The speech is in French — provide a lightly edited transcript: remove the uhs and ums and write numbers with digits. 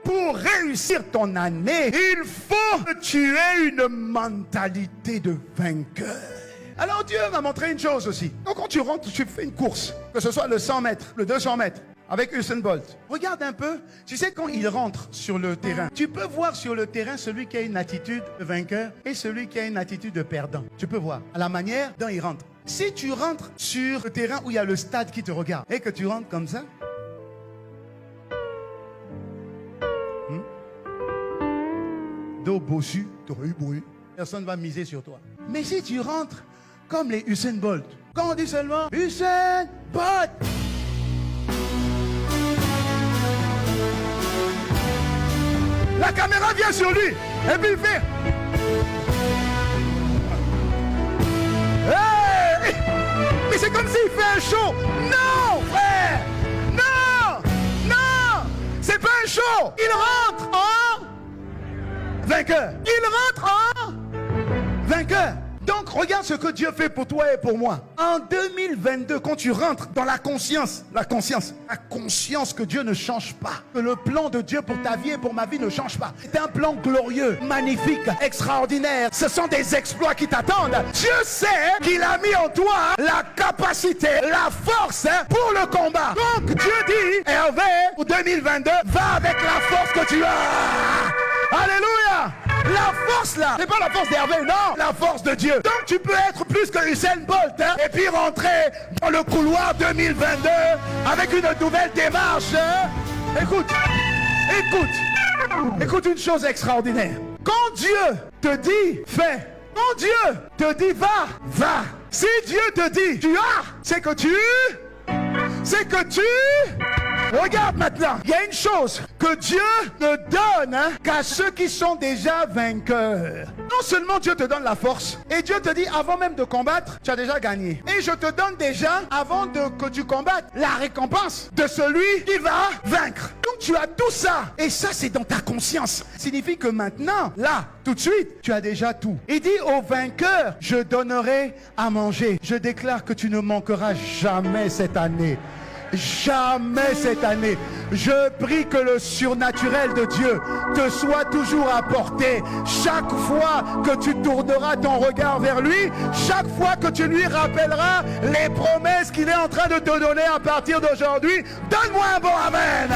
pour réussir ton année, il faut que tu aies une mentalité de vainqueur. Alors Dieu m'a montré une chose aussi. Donc quand tu rentres, tu fais une course, que ce soit le 100 mètres, le 200 mètres, avec Usain Bolt. Regarde un peu, tu sais quand il rentre sur le terrain, tu peux voir sur le terrain celui qui a une attitude de vainqueur et celui qui a une attitude de perdant. Tu peux voir à la manière dont il rentre. Si tu rentres sur le terrain où il y a le stade qui te regarde et que tu rentres comme ça, dos bossu, personne ne va miser sur toi. Mais si tu rentres comme les Usain Bolt, quand on dit seulement Usain Bolt, la caméra vient sur lui et puis il fait hey! Mais c'est comme s'il fait un show. Non, frère, non, non, c'est pas un show. Il rentre en vainqueur. Il rentre en vainqueur. Donc regarde ce que Dieu fait pour toi et pour moi. En 2022, quand tu rentres dans la conscience que Dieu ne change pas, que le plan de Dieu pour ta vie et pour ma vie ne change pas. C'est un plan glorieux, magnifique, extraordinaire. Ce sont des exploits qui t'attendent. Dieu sait qu'il a mis en toi la capacité, la force pour le combat. Donc Dieu dit, Hervé, pour 2022, va avec la force que tu as. Alléluia. La force là, c'est pas la force d'Hervé, non, la force de Dieu. Donc tu peux être plus que Usain Bolt et puis rentrer dans le couloir 2022 avec une nouvelle démarche. Écoute une chose extraordinaire. Quand Dieu te dit fais, quand Dieu te dit va. Si Dieu te dit tu as, c'est que tu regarde maintenant, il y a une chose que Dieu ne donne qu'à ceux qui sont déjà vainqueurs. Non seulement Dieu te donne la force, et Dieu te dit avant même de combattre, tu as déjà gagné. Et je te donne déjà, avant que tu combattes, la récompense de celui qui va vaincre. Donc tu as tout ça, et ça c'est dans ta conscience. Ça signifie que maintenant, là, tout de suite, tu as déjà tout. Il dit au vainqueur, je donnerai à manger. Je déclare que tu ne manqueras jamais cette année. Jamais cette année. Je prie que le surnaturel de Dieu te soit toujours apporté. Chaque fois que tu tourneras ton regard vers lui, chaque fois que tu lui rappelleras les promesses qu'il est en train de te donner à partir d'aujourd'hui, donne-moi un bon amen.